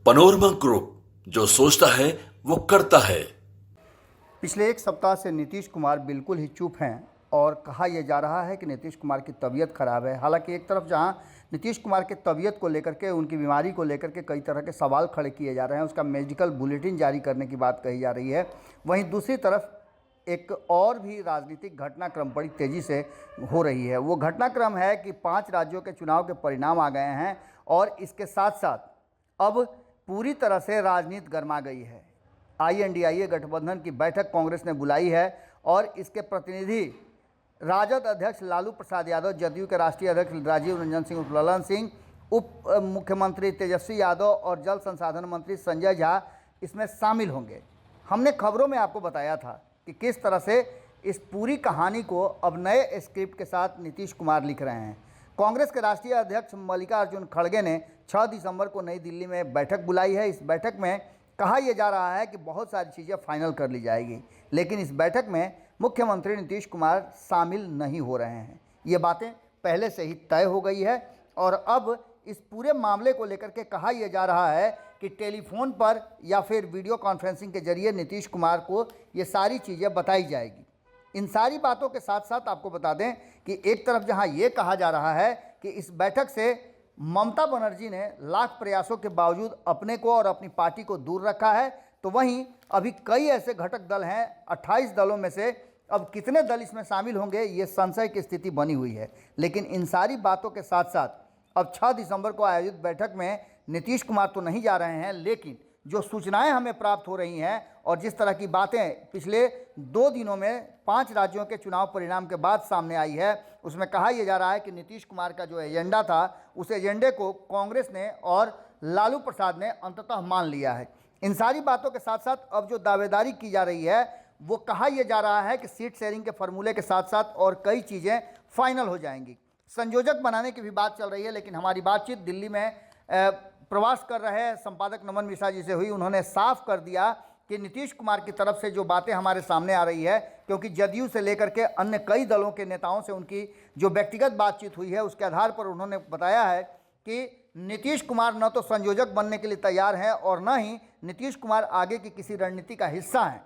Panorama group, जो सोचता है वो करता है। पिछले एक सप्ताह से नीतीश कुमार बिल्कुल ही चुप हैं और कहा यह जा रहा है कि नीतीश कुमार की तबीयत खराब है। हालांकि एक तरफ जहां नीतीश कुमार की तबीयत को लेकर के, उनकी बीमारी को लेकर के कई तरह के सवाल खड़े किए जा रहे हैं, उसका मेडिकल बुलेटिन जारी करने की बात कही जा रही है, वहीं दूसरी तरफ एक और भी राजनीतिक घटनाक्रम बड़ी तेज़ी से हो रही है। वो घटनाक्रम है कि 5 राज्यों के चुनाव के परिणाम आ गए हैं और इसके साथ साथ अब पूरी तरह से राजनीति गर्मा गई है। INDIA गठबंधन की बैठक कांग्रेस ने बुलाई है और इसके प्रतिनिधि राजद अध्यक्ष लालू प्रसाद यादव, जदयू के राष्ट्रीय अध्यक्ष राजीव रंजन सिंह उर्फ ललन सिंह, उप मुख्यमंत्री तेजस्वी यादव और जल संसाधन मंत्री संजय झा इसमें शामिल होंगे। हमने खबरों में आपको बताया था कि किस तरह से इस पूरी कहानी को अब नए स्क्रिप्ट के साथ नीतीश कुमार लिख रहे हैं। कांग्रेस के राष्ट्रीय अध्यक्ष मल्लिकार्जुन खड़गे ने 6 दिसंबर को नई दिल्ली में बैठक बुलाई है। इस बैठक में कहा यह जा रहा है कि बहुत सारी चीज़ें फाइनल कर ली जाएगी, लेकिन इस बैठक में मुख्यमंत्री नीतीश कुमार शामिल नहीं हो रहे हैं। ये बातें पहले से ही तय हो गई है और अब इस पूरे मामले को लेकर के कहा यह जा रहा है कि टेलीफोन पर या फिर वीडियो कॉन्फ्रेंसिंग के जरिए नीतीश कुमार को ये सारी चीज़ें बताई जाएगी। इन सारी बातों के साथ साथ आपको बता दें कि एक तरफ जहां ये कहा जा रहा है कि इस बैठक से ममता बनर्जी ने लाख प्रयासों के बावजूद अपने को और अपनी पार्टी को दूर रखा है, तो वहीं अभी कई ऐसे घटक दल हैं। 28 दलों में से अब कितने दल इसमें शामिल होंगे, ये संशय की स्थिति बनी हुई है। लेकिन इन सारी बातों के साथ साथ अब 6 दिसंबर को आयोजित बैठक में नीतीश कुमार तो नहीं जा रहे हैं, लेकिन जो सूचनाएं हमें प्राप्त हो रही हैं और जिस तरह की बातें पिछले 2 दिनों में 5 राज्यों के चुनाव परिणाम के बाद सामने आई है, उसमें कहा यह जा रहा है कि नीतीश कुमार का जो एजेंडा था, उस एजेंडे को कांग्रेस ने और लालू प्रसाद ने अंततः मान लिया है। इन सारी बातों के साथ साथ अब जो दावेदारी की जा रही है, वो कहा यह जा रहा है कि सीट शेयरिंग के फॉर्मूले के साथ साथ और कई चीज़ें फाइनल हो जाएंगी। संयोजक बनाने की भी बात चल रही है, लेकिन हमारी बातचीत दिल्ली में प्रवास कर रहे संपादक नमन मिश्रा जी से हुई। उन्होंने साफ कर दिया कि नीतीश कुमार की तरफ से जो बातें हमारे सामने आ रही है, क्योंकि जदयू से लेकर के अन्य कई दलों के नेताओं से उनकी जो व्यक्तिगत बातचीत हुई है, उसके आधार पर उन्होंने बताया है कि नीतीश कुमार न तो संयोजक बनने के लिए तैयार हैं और न ही नीतीश कुमार आगे की किसी रणनीति का हिस्सा हैं।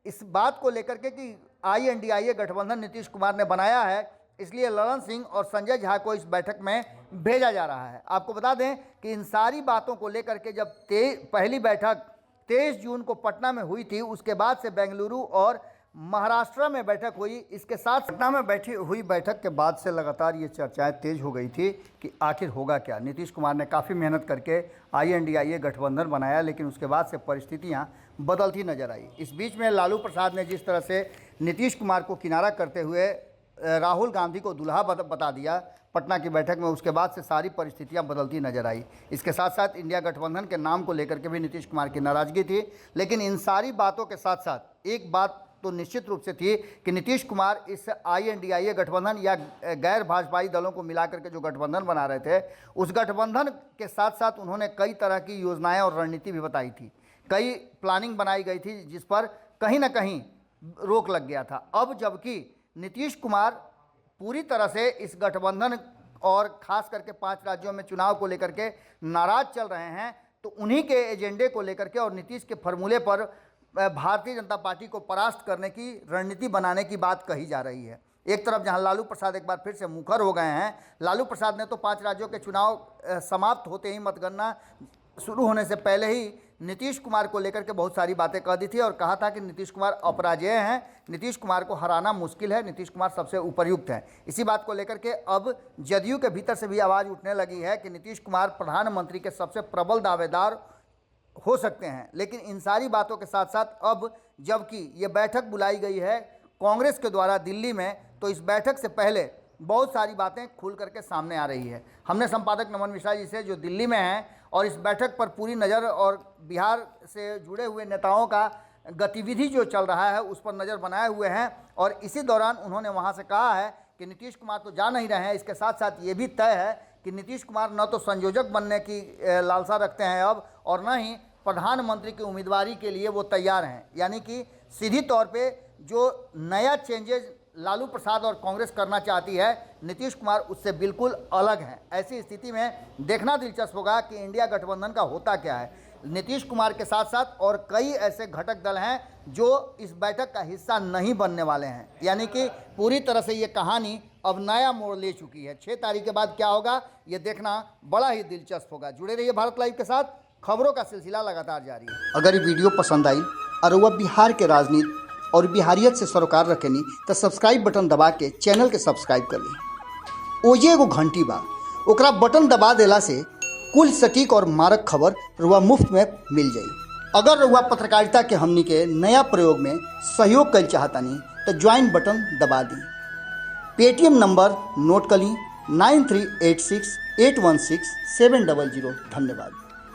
इस बात को लेकर के कि INDIA गठबंधन नीतीश कुमार ने बनाया है, इसलिए ललन सिंह और संजय झा को इस बैठक में भेजा जा रहा है। आपको बता दें कि इन सारी बातों को लेकर के जब पहली बैठक 23 जून को पटना में हुई थी, उसके बाद से बेंगलुरु और महाराष्ट्र में बैठक हुई। इसके साथ पटना में बैठी हुई बैठक के बाद से लगातार ये चर्चाएं तेज हो गई थी कि आखिर होगा क्या। नीतीश कुमार ने काफ़ी मेहनत करके INDIA गठबंधन बनाया, लेकिन उसके बाद से परिस्थितियाँ बदलती नजर आई। इस बीच में लालू प्रसाद ने जिस तरह से नीतीश कुमार को किनारा करते हुए राहुल गांधी को दुल्हा बता दिया पटना की बैठक में, उसके बाद से सारी परिस्थितियां बदलती नजर आई। इसके साथ साथ इंडिया गठबंधन के नाम को लेकर के भी नीतीश कुमार की नाराजगी थी। लेकिन इन सारी बातों के साथ साथ एक बात तो निश्चित रूप से थी कि नीतीश कुमार इस INDIA गठबंधन या गैर भाजपाई दलों को मिलाकर के जो गठबंधन बना रहे थे, उस गठबंधन के साथ साथ उन्होंने कई तरह की योजनाएं और रणनीति भी बताई थी। कई प्लानिंग बनाई गई थी जिस पर कहीं ना कहीं रोक लग गया था। अब जबकि नीतीश कुमार पूरी तरह से इस गठबंधन और खास करके 5 राज्यों में चुनाव को लेकर के नाराज चल रहे हैं, तो उन्हीं के एजेंडे को लेकर के और नीतीश के फॉर्मूले पर भारतीय जनता पार्टी को परास्त करने की रणनीति बनाने की बात कही जा रही है। एक तरफ जहां लालू प्रसाद एक बार फिर से मुखर हो गए हैं, लालू प्रसाद ने तो 5 राज्यों के चुनाव समाप्त होते ही, मतगणना शुरू होने से पहले ही नीतीश कुमार को लेकर के बहुत सारी बातें कह दी थी और कहा था कि नीतीश कुमार अपराजेय हैं, नीतीश कुमार को हराना मुश्किल है, नीतीश कुमार सबसे उपयुक्त हैं। इसी बात को लेकर के अब जदयू के भीतर से भी आवाज़ उठने लगी है कि नीतीश कुमार प्रधानमंत्री के सबसे प्रबल दावेदार हो सकते हैं। लेकिन इन सारी बातों के साथ साथ अब जबकि ये बैठक बुलाई गई है कांग्रेस के द्वारा दिल्ली में, तो इस बैठक से पहले बहुत सारी बातें खुल करके सामने आ रही है। हमने संपादक नमन मिश्रा जी से, जो दिल्ली में हैं और इस बैठक पर पूरी नज़र और बिहार से जुड़े हुए नेताओं का गतिविधि जो चल रहा है उस पर नज़र बनाए हुए हैं, और इसी दौरान उन्होंने वहाँ से कहा है कि नीतीश कुमार तो जा नहीं रहे हैं। इसके साथ साथ ये भी तय है कि नीतीश कुमार न तो संयोजक बनने की लालसा रखते हैं अब, और न ही प्रधानमंत्री की उम्मीदवारी के लिए वो तैयार हैं। यानी कि सीधी तौर पे जो नया चेंजेज लालू प्रसाद और कांग्रेस करना चाहती है, नीतीश कुमार उससे बिल्कुल अलग हैं। ऐसी स्थिति में देखना दिलचस्प होगा कि इंडिया गठबंधन का होता क्या है। नीतीश कुमार के साथ साथ और कई ऐसे घटक दल हैं जो इस बैठक का हिस्सा नहीं बनने वाले हैं। यानी कि पूरी तरह से ये कहानी अब नया मोड़ ले चुकी है। 6 तारीख के बाद क्या होगा ये देखना बड़ा ही दिलचस्प होगा। जुड़े रहिए भारत लाइव के साथ, खबरों का सिलसिला लगातार जारी है। अगर ये वीडियो पसंद आई और वह बिहार के राजनीति और बिहारियत से सरोकार रखेनी तो सब्सक्राइब बटन दबा के चैनल के सब्सक्राइब कर ली। ओजे एगो घंटी बा, ओकरा बटन दबा देला से कुल सटीक और मारक खबर रुआ मुफ्त में मिल जाई। अगर रुआ पत्रकारिता के हमनी के नया प्रयोग में सहयोग कर चाहतानी तो ज्वाइन बटन दबा दी। पेटीएम नंबर नोट कर ली 9386816700। धन्यवाद।